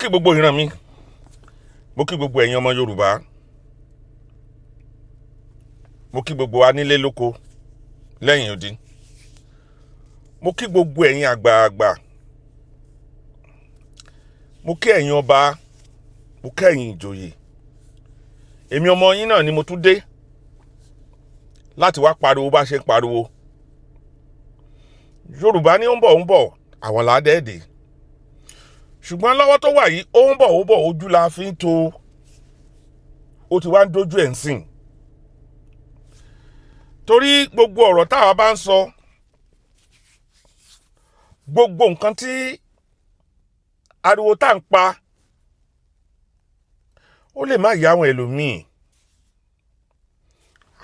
kí gbogbo ìran mi, mo kí gbogbo ẹ̀yin ọmọ Yorùbá, mo kí gbogbo wa nílé lóko lẹ́yìn odi, mo kí gbogbo ẹ̀yin àgbààgbà, mo kí ẹ̀yin ọba, mo kí ẹ̀yin ìjòyè. Èmi ọmọ yín náà ni mo tún dé láti wá pariwo bá ṣe pariwo. Yorùbá ní ó ń bọ̀ àwọn ládẹ́ẹ̀dẹ̀. Ṣùgbọ́n lọ́wọ́ tó wà yìí ó ń bọ̀ ojú la fi ń tó. Ó ti wá ń dojú ẹ̀ ń sìn. Torí gbogbo ọ̀rọ̀ táwa bá ń sọ, gbogbo nǹkan tí ariwo tá ń pa, ó lè má yá àwọn ẹlòmíì.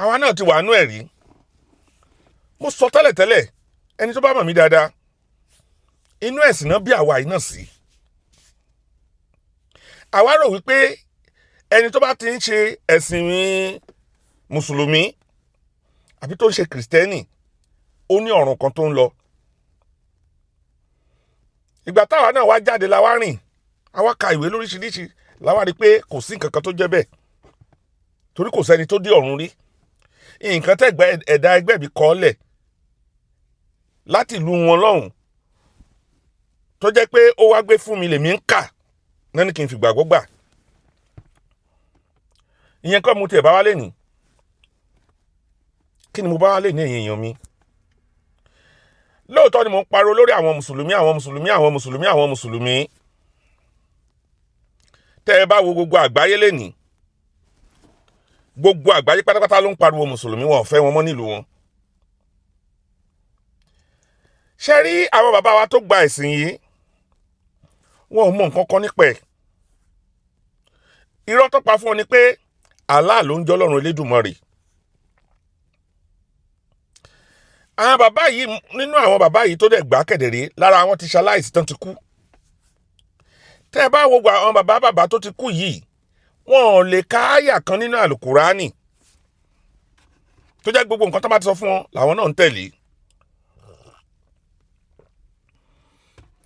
Àwa náà ti wà nú ẹ̀rí. Mo sọ tẹ́lẹ̀tẹ́lẹ̀, ẹni tó bá mọ̀ mí dáadáa, inú ẹ̀sìn náà bí àwa yìí náà sí. Àwa rò wípé ẹni tó bá ti ń ṣe ẹ̀sìn mùsùlùmí àbí tó ń ṣe kìrìsìtẹ́nì, ó ní ọ̀run kan tó ń lọ. Ìgbà táwa náà wá jáde la wá rìn, àwa ka ìwé lóríṣiríṣi, la wá rí pé kò sí nǹkan kan tó jẹ́ bẹ́ẹ̀. Torí kò sẹ́ni tó dé ọ̀run rí. Nǹkan tẹ́gbẹ́ ẹ̀dá ẹgbẹ́ mi kọ́ lẹ̀ láti ìlú wọn lọ́hùn, tó jẹ́ pé ó wá gbé fún mi lèmi ń kà, náà ni kí n fi gbàgbọ́ gbà. Ìyẹn kọ́ mo tiẹ̀ bá wá lé ní. Kí ni mo bá wá lé ní ẹ̀yin èèyàn mi? Lóòótọ́ ni mo ń pariwo lórí àwọn mùsùlùmí. Tẹ́ ẹ bá wo gbogbo àgbáyé lénìí, gbogbo àgbáyé pátápátá ló ń pariwo mùsùlùmí, wọn ò fẹ́ wọn mọ́ nílùú wọn. Ṣé rí àwọn bàbá wa tó gba ẹ̀sìn yìí, wọn ò mọ nǹkan kan nípa ẹ̀. Irọ́ tó pa fún wọn ni pé Allah ló ń jẹ́ Ọlọ́run Elédùmarè. Àwọn bàbá yìí, nínú àwọn bàbá yìí tó dẹ̀ gbà kẹ̀dẹ̀rẹ́, lára wọn ti ṣaláìsí tán ti kú. Tẹ́ ẹ bá wo gbogbo àwọn bàbá tó ti kú yìí, wọn ò lè ka àyà kan nínú àlùkùránì tó jẹ́ gbogbo nǹkan tó bá ti sọ fún wọn làwọn náà ń tẹ̀lé.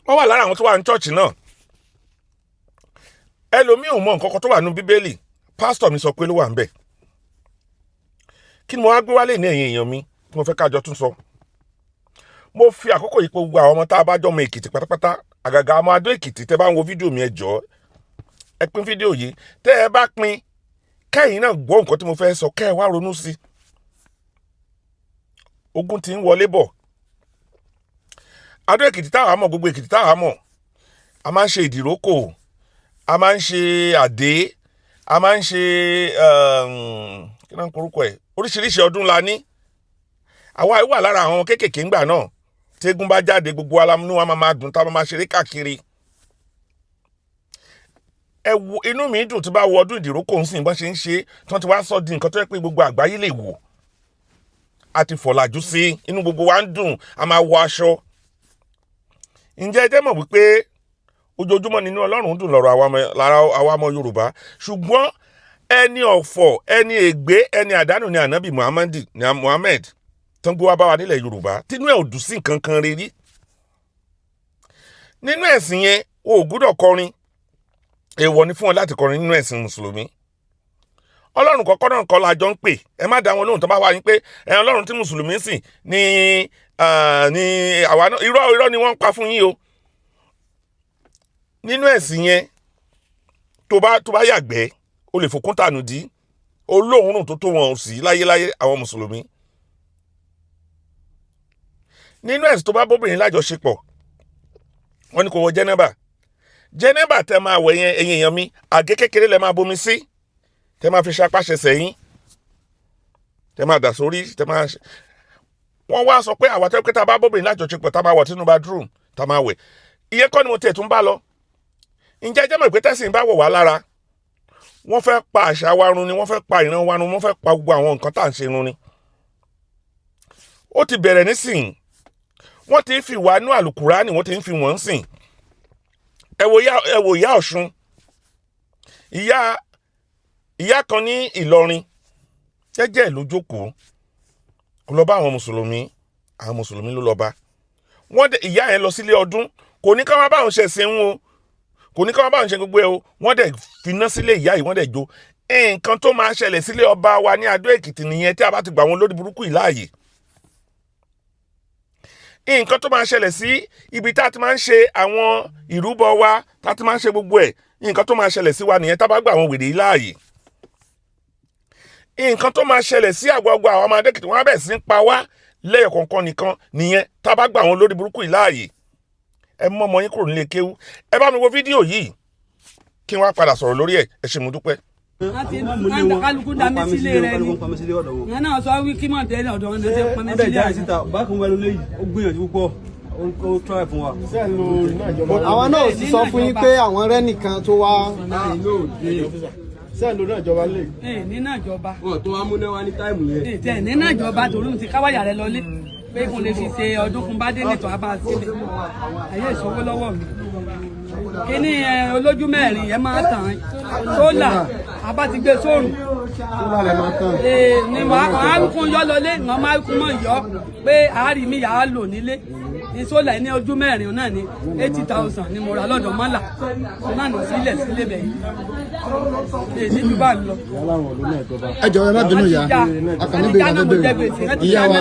Wọ́n wà lára àwọn tó wà ní chọ́ọ̀chì náà. Ẹlòmíì ò mọ nǹkan kan tó wà nínú Bíbélì, pásítọ̀ mi sọ pé ló wà ń bẹ̀. Kí ni mo wá gbé wálé ní ẹ̀yin èèyàn mi tí mo fẹ́ kájọ tún sọ? Mo fi àkókò yìí pé gbogbo àwọn ọmọ tá a bá jọ ọmọ Èkìtì pátápátá, àgàgà ọmọ Adó Èkìtì, tẹ́ bá ń wo fídíò mi ẹ jọ̀ọ́, ẹ pín fídíò yìí. Tẹ́ ẹ bá pín, kẹ́yìn náà gbọ́ nǹkan tí mo fẹ́ sọ, kẹ́ ẹ wá ronú sí. Ogun ti ń wọlé bọ̀. Adó Èkìtì táwa mọ̀, gbogbo Èkìtì táwa mọ̀, a máa ń ṣe ìdìrókò, a máa ń ṣe àdé, a máa ń ṣe kí náà ń korúkọ ẹ̀, oríṣiríṣi ọdún la ní. Àwa wà lára àwọn kéékèèké ńgbà náà, tégún bá jáde gbogbo alámúnú wa máa dùn, tá a máa ṣeré káàkiri. Ẹ wo, inú mi dùn tí bá wo ọdún ìdìrókò ń sìn bọ́n ṣe ń ṣe, tí wọ́n ti wá sọ di nǹkan tó yẹ pé gbogbo àgbáyé lè wò. A ti fọ̀làjú sí, inú gbogbo wa ń dùn, a máa wọ aṣọ. Ǹjẹ́ ẹ jẹ́ mọ̀ wípé ojoojúmọ́ nínú Ọlọ́run dùn lọ́rọ̀ àwa ọmọ Yorùbá, ṣùgbọ́n ẹni ọ̀fọ̀, ẹni ègbé, ẹni àdánù ni Ànábì Muhammad tó ń gbé wá bá wa nílẹ̀ Yorùbá, tínú ẹ̀ ò dùn sí nǹkan kan rírí. Nínú ẹ̀sìn yẹn, o ò gbúdọ̀ kọrin. Èèwọ̀ ni fún ọ láti kọrin nínú ẹ̀sìn Mùsùlùmí. Ọlọ́run kọ́kọ́ náà kọ́ la jọ ń pè. Ẹ má dá wọn lóhùn tó bá wá yín pé Ọlọ́run tí Mùsùlùmí sìn ni àwa náà. Irọ́ ni wọ́n ń pa fún yín o. Nínú ẹ̀sìn yẹn, tó bá yàgbẹ́, o lè fòkún tànù dí. Olóòórùn tó wọn sí láyéláyé àwọn Mùsùlùmí. Nínú ẹ̀sìn tó bá bóbìnrin lájọṣepọ̀, wọ́n ní kò wọ jẹ́nẹ́bà tẹ́ máa wẹ̀ yẹn, ẹ̀yin èèyàn mi, àgé kékeré lẹ máa bomi sí, tẹ́ máa fi ṣapáṣẹ sẹ́yìn, tẹ́ máa dà sórí, wọ́n wá sọ pé àwa tẹ́ pé tá a bá bóbìnrin lájọṣepọ̀, tá a máa wọ̀ sínú bathroom, tá a máa wẹ̀. Ìyẹn kọ́ ni mo tiẹ̀ tún bá lọ. Ǹjẹ́ jẹ́ mọ̀ pé tẹ́sìn bá wọ̀ wá lára, wọ́n fẹ́ pa àṣà wa run ni, wọ́n fẹ́ pa ìran wa run, wọ́n fẹ́ pa gbogbo àwọn nǹkan tá à ń ṣe run ni. Ó ti bẹ̀rẹ̀ nísìn, wọ́n ti fi wà nú àlùkùránì, wọ́n ti ń fi wọ́n sìn. Ẹ wo ìyá Ọ̀ṣun, ìyá kan ní Ìlọrin, jẹ́jẹ́ ló jókòó, kò lọ bá àwọn mùsùlùmí ló lọ bá. Ìyá yẹn lọ sílé ọdún, kò ní ká wá bá àwọn ṣẹ̀sìn wọn o, kò ní ká bá ń ṣe gbogbo ẹ o wọ́n dẹ̀ finá sílé ìyá yìí wọ́n dẹ̀ jó nǹkan tó máa ṣẹlẹ̀ sílé ọba wa ní Adó Èkìtì nìyẹn tí a bá ti gbà wọn lórí burúkú yìí láàyè nǹkan tó máa ṣẹlẹ̀ sí ibi tá a ti máa ń ṣe àwọn ìrúbọ wa tá a ti máa ń ṣe gbogbo ẹ̀ nǹkan tó máa ṣẹlẹ̀ sí wa nìyẹn tá a bá gbà wọn wèrè yìí láàyè nǹkan tó máa ṣẹlẹ̀ sí àgbàgbà àwọn ọmọ Adó Èkìtì wọn á bẹ̀ sí ń pa wá lẹ́yọ̀kọ̀ọ̀kan nìkan nìyẹn tá a bá gbà wọn lórí burúkú yìí láàyè ẹ mú ọmọ yín kúrò nílé kéwú ẹ bá mi wo fídíò yìí kí wọ́n á padà sọ̀rọ̀ lórí ẹ̀ ẹ ṣé mo dúpẹ́. kálukú dá mi sílé rẹ ni ìyẹn náà sọ wí kí mọ̀ tẹ́lẹ̀ ọ̀dọ̀ ọ̀nà ṣe pọn mi sílé rẹ. bákan wẹ́lú léyìí ó gbìyànjú púpọ̀ ó try fún wa. àwọn náà sì sọ fún yín pé àwọn rẹ́ nìkan tó wá. sẹ́ẹ̀ ló náà jọba lè. nínú ìjọba. wọn tó wá múná wá ní táìmù yẹn. tẹ nínú ìjọba torí ti káwáyà rẹ lọlé pé kò lè fi ṣe ọdún fún bá dé nìtọ́ abá sílẹ̀ ayé ìṣòwò lọ́wọ́ mi. kíní olójú mẹ́rin yẹn máa tàn sólà abá ti gbé sóòrùn. sólà rẹ̀ máa tàn. ni màá kún yọ lọlé màá máa kún mọ́ yọ pé àárín mi yàá lò nílé ní sólà ní ojú mẹ́rin náà ní 80,000 ni mo rà lọ́dọ̀ mọ́là náà ní sílẹ̀ bẹ̀yìn èyí ju bá lọ. ẹ jọ̀wọ́ ẹ má bínú ìyá akànnì bèrè àfẹ́ bèrè ìyá wa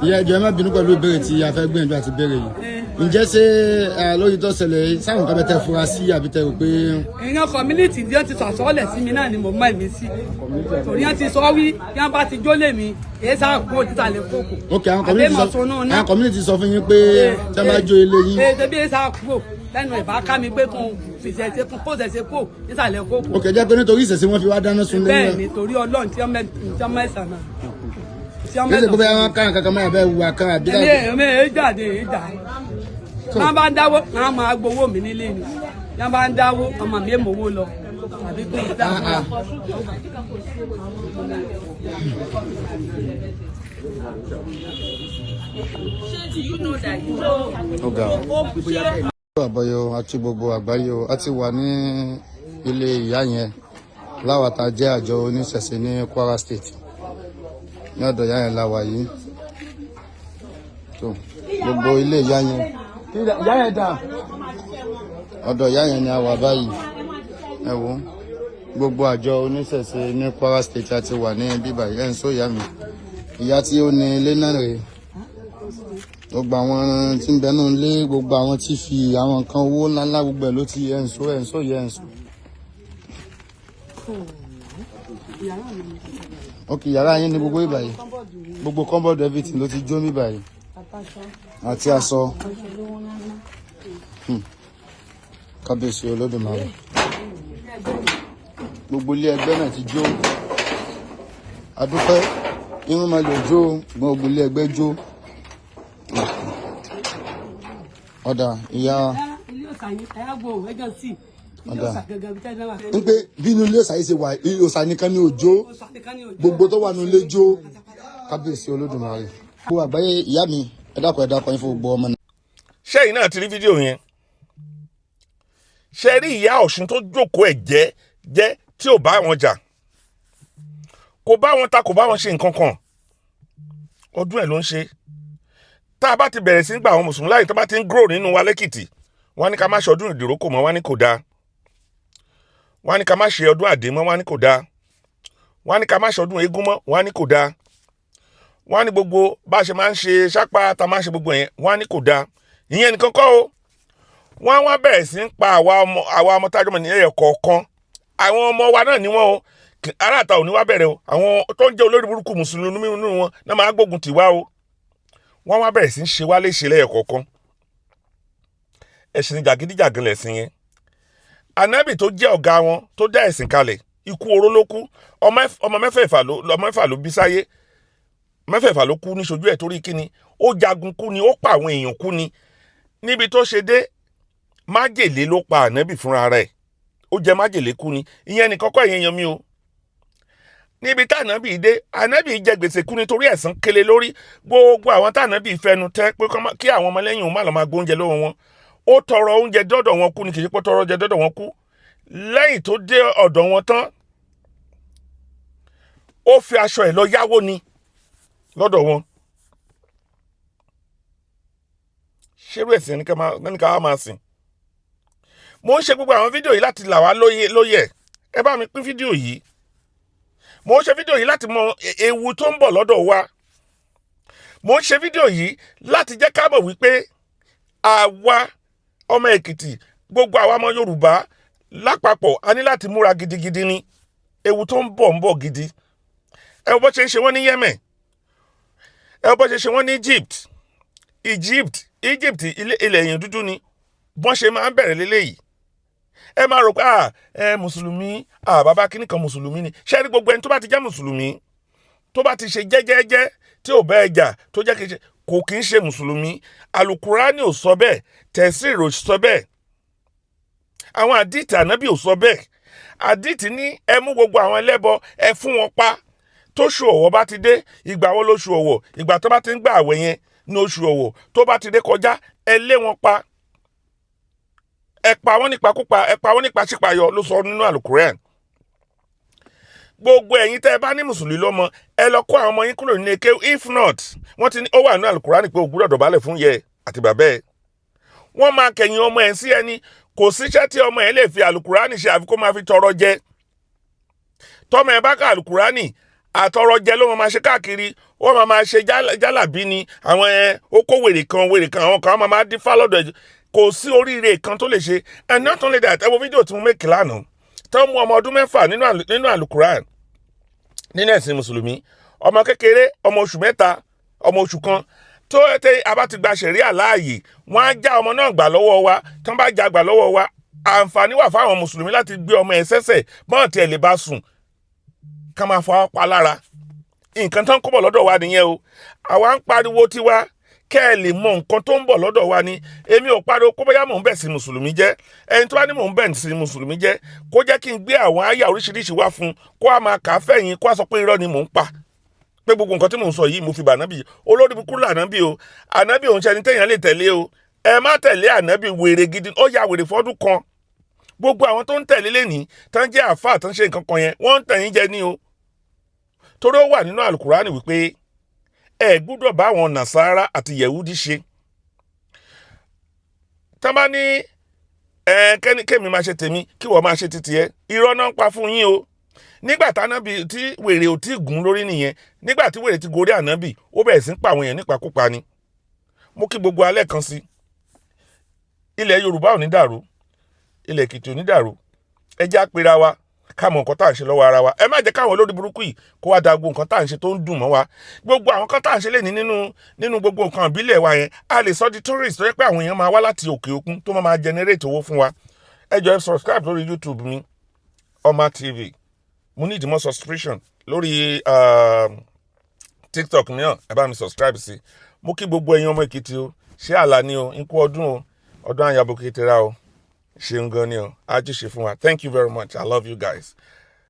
ìyá ẹ jọ̀ọ́ ẹ má bínú pẹ̀lú ìbéèrè tí a fẹ́ gbìyànjú àti béèrè yìí ǹjẹ́ ṣé lórí tó ṣẹlẹ̀ sáwọn kan bẹ tẹ fura sí àbí tẹ rò pé. èèyàn community tí wọ́n ti sọ àsọ́ọ̀lẹ̀ sí mi náà ni mo mọ èmi sí torí wọ́n ti sọ wí bí wọ́n bá ti jólè mi èyí sáà kú òtítà lè kókò. ok àwọn community sọ fún yín pé tí wọ́n bá jó ilé yín. èyí tẹ́bí èyí sáà kú ò lẹ́nu ìbá ká mi pé kún fìṣẹ́ ṣe kún kó ṣẹ̀ṣẹ̀ kó nísàlẹ̀ kókò. ok jẹ́ pé nítorí ìṣẹ̀ṣẹ̀ wọn fi wá dáná sun lẹ́yìn. bẹ́ẹ̀ ni torí Ọlọ́run tí wọ́n mẹ́sàn náà. kí ló dé àwọn kan kankan máa bẹ wù àkàrà bí. èmi èyí jáde èyí jà wọ́n bá ń dáwó wọ́n máa gbowó mi nílé ni wọ́n bá ń dáwó ọmọ mi èmòwó lọ àbí pé ìdá. ọ̀gá àbọ̀yọ àti gbogbo àgbáyé a ti wà ní ilé ìyá yẹn láwàtà jẹ́ àjọ oníṣẹ̀ṣe ní Kwara State ní ọ̀dọ̀ ìyá yẹn láwà yìí gbogbo ilé ìyá yẹn ọ̀dọ̀ ìyá yẹn ni a wà báyìí ẹ wo gbogbo àjọ oníṣẹ̀ṣe ní Kwara State àti wà ní bíbá ẹ̀ ń sọ ìyá mi ìyá tí ó ní ilé náà rèé gbogbo àwọn tí ń bẹnu lé gbogbo àwọn tí fi àwọn nǹkan owó ńláńlá gbogbo ẹ̀ ló ti ẹ̀ ń sọ ìyá ẹ̀ ń sọ. ok yàrá yín ní gbogbo ìbàyí gbogbo cupboard everything ló ti jó mí báyìí àti aṣọ kábíyèsí Olódùmarè gbogbo ilé ẹgbẹ́ náà ti jó adúpẹ́ irun máa lè jó gbogbo ilé ẹgbẹ́ jó ọ̀dà ìyá ń pé bínú ilé ọ̀sà yìí ṣe wà ọ̀sà nìkan ní òjò gbogbo tó wà ní ilé jó kábíyèsí Olódùmarè gbogbo àgbáyé ìyá mi ẹ dákun yín fún gbogbo ọmọ náà. ṣé ẹ̀yin náà ti rí fídíò yẹn ṣe rí ìyá Ọ̀ṣun tó jókòó ẹ̀ jẹ́ tí ò bá wọn jà kò bá wọn ta kò bá wọn ṣe nǹkan kan ọdún ẹ̀ ló ń ṣe tá a bá ti bẹ̀rẹ̀ sí gba àwọn mùsùlùmí láyè tó bá ti ń grow nínú wa lẹ́kìtì wọ́n ní ká má ṣe ọdún ìdìrókò mọ́ wọ́n ní kò dáa wọ́n ní ká má ṣe ọdún àdé mọ́ wọ́n ní kò dáa wọ́n ní ká má ṣe ọdún eégún mọ́ wọ́n ní kò dáa wọ́n ní gbogbo bá a ṣe máa ń ṣe sápá tá a máa ń ṣe gbogbo yẹn wọ́n ní kò dáa ìyẹn nìkan kọ́ o wọ́n wá bẹ̀rẹ̀ sí ń pa àwa ọmọ tájọ́mọ̀ ní ẹ̀yẹ kọ̀ọ̀kan àwọn ọmọ wa náà ni wọ́n o aráàta ò ní wá bẹ̀rẹ̀ o àwọn tó ń jẹ́ olórí burúkú mùsùlùmí nínú wọn náà máa gbógun tì wá o wọ́n wá bẹ̀rẹ̀ sí ń ṣe wá léṣe lẹ́yẹ kọ̀ọ̀kan ẹ̀sìn jàgídíjàgan lẹ̀sìn yẹn ànábì tó jẹ́ ọ̀gá wọn tó dá ẹ̀sìn kalẹ̀ ikú oró ló kú ọmọ mẹ́fẹ̀ẹ̀fà ló bí sáyé mẹ́fẹ̀ẹ̀fà ló kú níṣojú ẹ̀ torí kíni ó jagun kú ni ó pa àwọn èèyàn kú ni níbi tó ṣe dé májèlé ló pa ànábì fúnra rẹ̀ ó jẹ májèlé kú ni ìyẹn nìkan kọ́ ìyẹn yan mi o níbi tá ànábì dé ànábì jẹ gbèsè kú nítorí ẹ̀san kele lórí gbogbo àwọn tá ànábì fẹnu tẹ́ pé kí àwọn ọmọlẹ́yìn òun má lọ máa gbóúnjẹ lọ́wọ́ wọn ó tọrọ oúnjẹ dọ́dọ̀ wọn kú ni kì í ṣe pé tọrọ oúnjẹ dọ́dọ̀ wọn kú lẹ́yìn tó dé ọ̀dọ̀ wọn tán ó fi aṣọ ẹ̀ lọ yáwó ni lọ́dọ̀ wọn ṣerú ẹ̀sìn ní ká máa sìn mo ń ṣe gbogbo àwọn fídíò yìí láti là wá lóye ẹ bá mi pín fídíò yìí. Mo ń ṣe fídíò yìí láti mọ ewu tó ń bọ̀ lọ́dọ̀ wa. Mo ń ṣe fídíò yìí láti jẹ́ ká mọ̀ wípé àwa ọmọ Èkìtì, gbogbo àwa ọmọ Yorùbá lápapọ̀, a ní láti múra gidigidi ni. Ewu tó ń bọ̀ gidi. Ẹ wo bó ṣe ń ṣe wọ́n ní Yemen. Ẹ wo bó ṣe ṣe wọ́n ní Egypt ilẹ̀ èèyàn dúdú ni. Bọ́n ṣe máa ń bẹ̀rẹ̀ léléyìí. Ẹ máa rò pé mùsùlùmí, bàbá kíní kan mùsùlùmí ni. Ṣé rí gbogbo ẹni tó bá ti jẹ́ mùsùlùmí, tó bá ti ṣe jẹ́jẹ́jẹ́ tí ò bá ẹjà tó jẹ́ kò kí ń ṣe mùsùlùmí. Àlùkùránì ò sọ bẹ́ẹ̀, tẹ̀síìrì ò sọ bẹ́ẹ̀, àwọn àdìtì ànábì ò sọ bẹ́ẹ̀. Àdìtì ní ẹ mú gbogbo àwọn ẹlẹ́bọ ẹ fún wọn pa. Tóṣù Ọ̀wọ̀ bá ti dé, ìgbà wo lóṣù Ọ̀wọ̀? Ìgbà tó bá ti ń gbà àwẹ̀ yẹn ní oṣù Ọ̀wọ̀ tó bá ti dé kọjá, ẹ lé wọn pa. Ẹ pa wọ́n nípakúpa, ẹ pa wọ́n nípa ṣípayọ ló sọ nínú àlùkùránì. Gbogbo ẹ̀yin tẹ́ ẹ bá ní mùsùlùmí lọ́mọ, ẹ lọ kó àwọn ọmọ yín kúrò nílé kéwú. If not, wọ́n ti ní ó wà nínú àlùkùránì pé o gbọ́dọ̀ dọ̀bálẹ̀ fún yẹ àti bàbá ẹ̀. Wọ́n máa kẹ̀yìn ọmọ ẹ̀ sí ẹni. Kò síṣẹ́ tí ọmọ ẹ̀ lè fi àlùkùránì ṣe àfi kó máa fi tọrọ jẹ. Tọ́mọ ẹ̀ bá ká àlùkùránì, àtọrọ jẹ ló máa ṣe káàkiri. Wọ́n máa ṣe jálàbí ni. Àwọn ó kó wèrè kan àwọn kan máa dífá lọ́dọ̀ ẹ̀. Kò sí oríire kan tó lè ṣe. And not only that, ẹ wo fídíò tí mo make lánàá. Tó mú ọmọ ọdún 6 nínú àlùkùránì nínú ẹ̀sìn mùsùlùmí. Ọmọ kékeré, ọmọ oṣù 3, ọmọ oṣù kan. Tó tẹ́ a bá ti gba ṣẹ̀ríà láàyè, wọ́n á já ọmọ náà gbà lọ́wọ́ wa. Tán bá já gbà lọ́wọ́ wa, àǹfààní wà fáwọn mùsùlùmí láti gbé ọmọ ẹ̀ sẹ́sẹ̀ bọ́n tiẹ̀ lè bá sùn ká máa fọwọ́ pa lára. Nǹkan tán kó bọ̀ lọ́dọ̀ wa nìyẹn o. Àwa ń pariwo tiwa kẹ́ ẹ lè mọ nǹkan tó ń bọ̀ lọ́dọ̀ wa ni. Èmi ò pariwo kó bóyá mò ń bẹ̀ sí mùsùlùmí jẹ́. Ẹni tó bá ní mò ń bẹ̀ sí mùsùlùmí jẹ́, kó jẹ́ kí n gbé àwọn àyà oríṣiríṣi wá fún, kó a máa kà á fẹ̀yìn, kó a sọ pé irọ́ ni mò ń pa. Pé gbogbo nǹkan tí mò ń sọ yìí mo fi bà ànábì. Olórí burúkú lànábì o. Ànábì òun ṣe ẹni téèyàn lè tẹ̀lé o. Ẹ má tẹ̀lé ànábì wèrè gidi. Ó ya wèrè fọ́dún kan. Gbogbo àwọn tó ń tẹ̀lé lénìí, tán jẹ́ àfáà tán ṣe nǹkan kan yẹn, wọ́n ń tẹ̀yìn jẹ ní o. Torí ó wà nínú àlùkùránì wípé ẹ gbọ́dọ̀ bá àwọn nàsárà àti yẹ̀wúdí ṣe. Tán bá ní kémi máa ṣe tèmi kí wọ́n máa ṣe títí ẹ, irọ́ náà ń pa fún yín o. Nígbà tánábì tí wèrè ò tí gùn lórí nìyẹn, nígbà tí wèrè ti gorí ànábì, ó bẹ̀rẹ̀ sí ń pa àwọn èèyàn nípakúpa ni. Mo kí gbogbo alẹ́ kan sí. Ilẹ̀ Yorùbá ò ní dàrú, ilẹ̀ Èkìtì ò ní dàrú. Ẹ jẹ́ á pera wa ká mọ nǹkan tá à ń ṣe lọ́wọ́ ara wa. Ẹ má jẹ́ káwọn olórí burúkú yìí kó wá da gbogbo nǹkan tá à ń ṣe tó ń dùn mọ́ wa. Gbogbo àwọn kan tá à ń ṣe lè ní nínú gbogbo nǹkan ìbílẹ̀ wa yẹn, a lè sọ di tourist tó yẹ pé àwọn èèyàn máa wá láti òkè òkun tó máa generate owó fún wa. Ẹ jọ̀ọ́ ẹ subscribe lórí YouTube mi, Oma TV. Mo need more subscription lórí TikTok náà, ẹ bá mi subscribe sí. Mo kí gbogbo ẹ̀yin ọmọ Èkìtì o. Ṣé àlà ni o, ikú ọdún o, ọdún àyàbò kékeré o. Ṣeun gan ni o, á jù ṣe fún wa. Thank you very much. I love you guys.